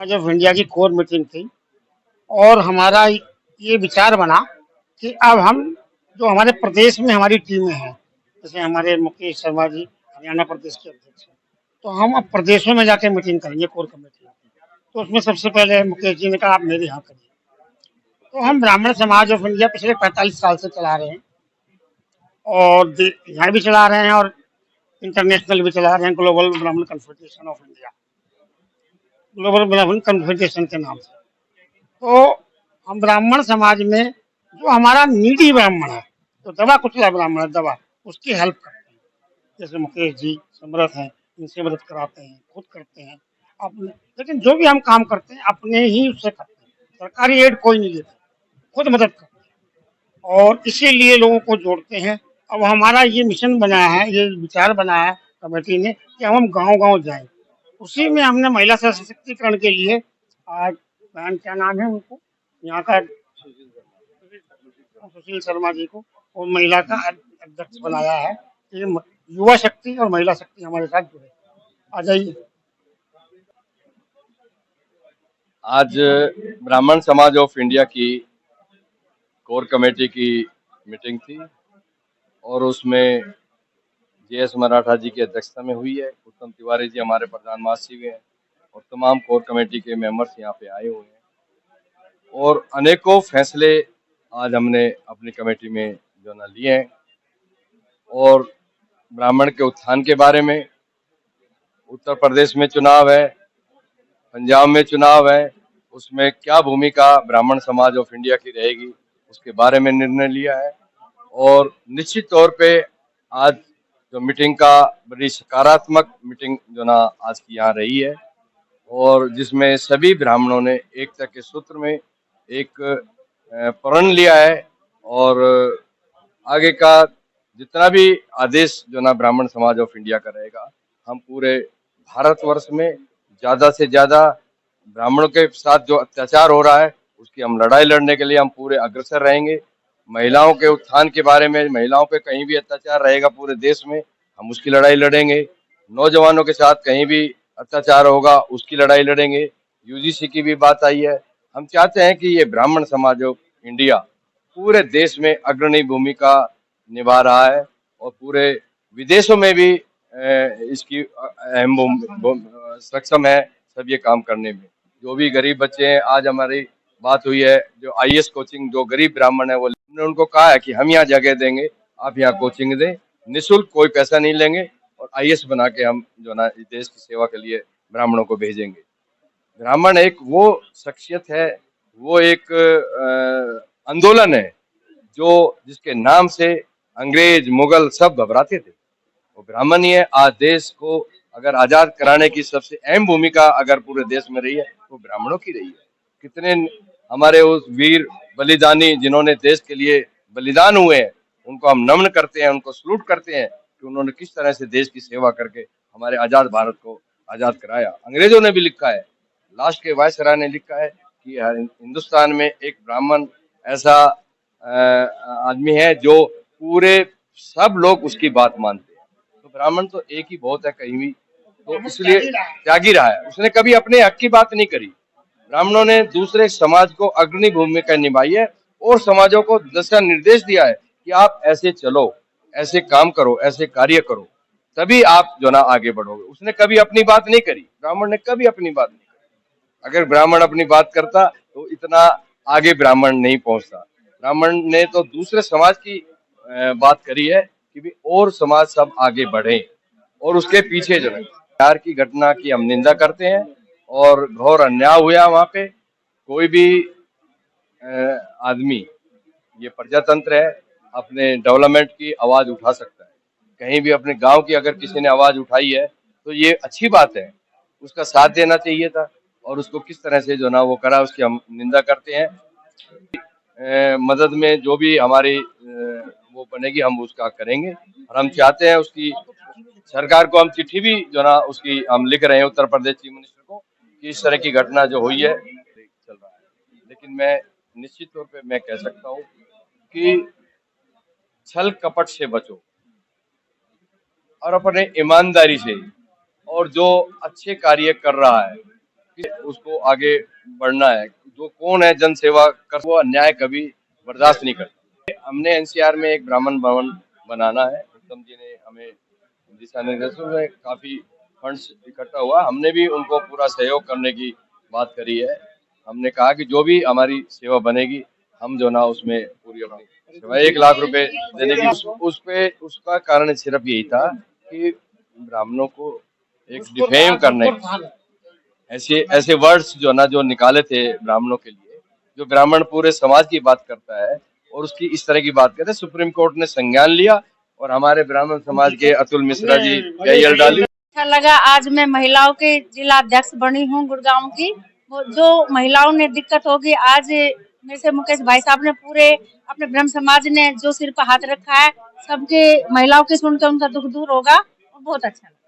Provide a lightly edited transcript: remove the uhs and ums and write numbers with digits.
आज of India की core meeting थी और हमारा ये विचार बना कि अब हम जो हमारे प्रदेश में हमारी टीमें हैं, जैसे हमारे मुकेश शर्मा जी हरियाणा प्रदेश के अध्यक्ष हैं, तो हम अब प्रदेशों में जाके मीटिंग करेंगे कोर कमेटी। तो उसमें सबसे पहले मुकेश जी ने कहा आप मेरे यहाँ करिए। तो हम ब्राह्मण समाज ऑफ इंडिया पिछले 45 साल से चला रहे हैं और यहाँ भी चला रहे हैं और इंटरनेशनल भी चला रहे हैं, ग्लोबल ब्राह्मण कन्फेडरेशन ऑफ इंडिया, ग्लोबल ब्राह्मण कन्फेडरेशन के नाम से। तो हम ब्राह्मण समाज में जो हमारा नीडी ब्राह्मण है, तो दवा कुचला ब्राह्मण है, दवा उसकी हेल्प करते हैं। जैसे मुकेश जी समर्थ हैं, इनसे मदद कराते हैं, खुद करते हैं अपने। लेकिन जो भी हम काम करते हैं अपने ही उससे करते हैं, सरकारी एड कोई नहीं लेते, खुद मदद करते हैं और इसीलिए लोगों को जोड़ते हैं। अब हमारा ये मिशन बनाया है, ये विचार बनाया है कमेटी ने कि हम गांव गांव जाएं। उसी में हमने महिला सशक्तिकरण के लिए आज बहन क्या नाम है उनको यहाँ का सुशील शर्मा जी को और महिला का अध्यक्ष बनाया है कि युवा शक्ति और महिला शक्ति हमारे साथ जुड़े। आ जाइए। आज ब्राह्मण समाज ऑफ इंडिया की कोर कमेटी की मीटिंग थी और उसमें जेएस मराठा जी की अध्यक्षता में हुई है। उत्तम तिवारी जी हमारे प्रधान महासचिव हैं और तमाम कोर कमेटी के मेंबर्स यहाँ पे आए हुए हैं और अनेकों फैसले आज हमने अपनी कमेटी में जो ना लिए हैं और ब्राह्मण के उत्थान के बारे में। उत्तर प्रदेश में चुनाव है, पंजाब में चुनाव है, उसमें क्या भूमिका ब्राह्मण समाज ऑफ इंडिया की रहेगी उसके बारे में निर्णय लिया है। और निश्चित तौर पे आज जो मीटिंग का बड़ी सकारात्मक मीटिंग जो ना आज की यहाँ रही है और जिसमें सभी ब्राह्मणों ने एकता के सूत्र में एक प्रण लिया है और आगे का जितना भी आदेश जो ना ब्राह्मण समाज ऑफ इंडिया का रहेगा, हम पूरे भारतवर्ष में ज्यादा से ज्यादा ब्राह्मणों के साथ जो अत्याचार हो रहा है उसकी हम लड़ाई लड़ने के लिए हम पूरे अग्रसर रहेंगे। महिलाओं के उत्थान के बारे में, महिलाओं पे कहीं भी अत्याचार रहेगा पूरे देश में, हम उसकी लड़ाई लड़ेंगे। नौजवानों के साथ कहीं भी अत्याचार होगा उसकी लड़ाई लड़ेंगे। यूजीसी की भी बात आई है। हम चाहते हैं कि ये ब्राह्मण समाज ऑफ इंडिया पूरे देश में अग्रणी भूमिका निभा रहा है और पूरे विदेशों में भी इसकी अहम सक्षम है सब ये काम करने में। जो भी गरीब बच्चे हैं, आज हमारी बात हुई है जो आईएएस कोचिंग जो गरीब ब्राह्मण है वो, हमने उनको कहा है कि हम यहाँ जगह देंगे, आप यहाँ कोचिंग दें, निःशुल्क, कोई पैसा नहीं लेंगे और आईएएस बना के हम जो ना इस देश की सेवा के लिए ब्राह्मणों को भेजेंगे। ब्राह्मण एक वो शख्सियत है, वो एक आंदोलन है जो जिसके नाम से अंग्रेज मुगल सब घबराते थे। वो ब्राह्मण ही है। आज देश को अगर आजाद कराने की सबसे अहम भूमिका अगर पूरे देश में रही है वो ब्राह्मणों की रही है। कितने हमारे उस वीर बलिदानी जिन्होंने देश के लिए बलिदान हुए हैं उनको हम नमन करते हैं, उनको सलूट करते हैं कि उन्होंने किस तरह से देश की सेवा करके हमारे आजाद भारत को आजाद कराया। अंग्रेजों ने भी लिखा है, लास्ट के वायसराय ने लिखा है कि हिंदुस्तान में एक ब्राह्मण ऐसा आदमी है जो पूरे सब लोग उसकी बात मानते हैं। तो ब्राह्मण तो एक ही बहुत है कहीं भी, तो इसलिए त्यागी रहा है, उसने कभी अपने हक की बात नहीं करी। ब्राह्मणों ने दूसरे समाज को अग्रणी भूमिका निभाई है और समाजों को दिशा निर्देश दिया है कि आप ऐसे चलो, ऐसे काम करो, ऐसे कार्य करो, तभी आप जो ना आगे बढ़ोगे। उसने कभी अपनी बात नहीं करी, ब्राह्मण ने कभी अपनी बात नहीं करी। अगर ब्राह्मण अपनी बात करता तो इतना आगे ब्राह्मण नहीं पहुंचता। ब्राह्मण ने तो दूसरे समाज की बात करी है कि भी और समाज सब आगे बढ़े और उसके पीछे जो है बिहार की घटना की हम निंदा करते हैं और घोर अन्याय हुआ वहां पे। कोई भी आदमी, ये प्रजातंत्र है, अपने डेवलपमेंट की आवाज उठा सकता है। कहीं भी अपने गांव की अगर किसी ने आवाज उठाई है तो ये अच्छी बात है, उसका साथ देना चाहिए था और उसको किस तरह से जो ना वो करा उसकी हम निंदा करते हैं। मदद में जो भी हमारी वो बनेगी हम उसका करेंगे और हम चाहते हैं उसकी सरकार को हम चिट्ठी भी जो ना उसकी हम लिख रहे हैं उत्तर प्रदेश चीफ मिनिस्टर को कि इस तरह की घटना जो हुई है चल रहा है। लेकिन मैं निश्चित तौर पे मैं कह सकता हूँ कि छल कपट से बचो और अपने ईमानदारी से, और जो अच्छे कार्य कर रहा है उसको आगे बढ़ना है। जो कौन है जन सेवा कर, वो अन्याय कभी बर्दाश्त नहीं करता। हमने एनसीआर में एक ब्राह्मण भवन बनाना है। उत्तम जी ने हमें दिशा निर्देशों में काफी फंड्स इकट्ठा हुआ, हमने भी उनको पूरा सहयोग करने की बात करी है। हमने कहा कि जो भी हमारी सेवा बनेगी हम जो ना उसमें पूरी अपनी सेवा 1 लाख रुपए देने की उसका कारण सिर्फ यही था कि ब्राह्मणों को एक डिफेम करने, ऐसे ऐसे वर्ड्स जो ना जो निकाले थे ब्राह्मणों के लिए, जो ब्राह्मण पूरे समाज की बात करता है और उसकी इस तरह की बात करते, सुप्रीम कोर्ट ने संज्ञान लिया और हमारे ब्राह्मण समाज के अतुल मिश्रा जी PIL डाली। अच्छा लगा। आज मैं महिलाओं के जिला अध्यक्ष बनी हूँ गुड़गांव की। वो जो महिलाओं ने दिक्कत होगी, आज मेरे से मुकेश भाई साहब ने पूरे अपने ब्रह्म समाज ने जो सिर पर हाथ रखा है, सबके महिलाओं की सुनकर उनका दुख दूर होगा और बहुत अच्छा लगा।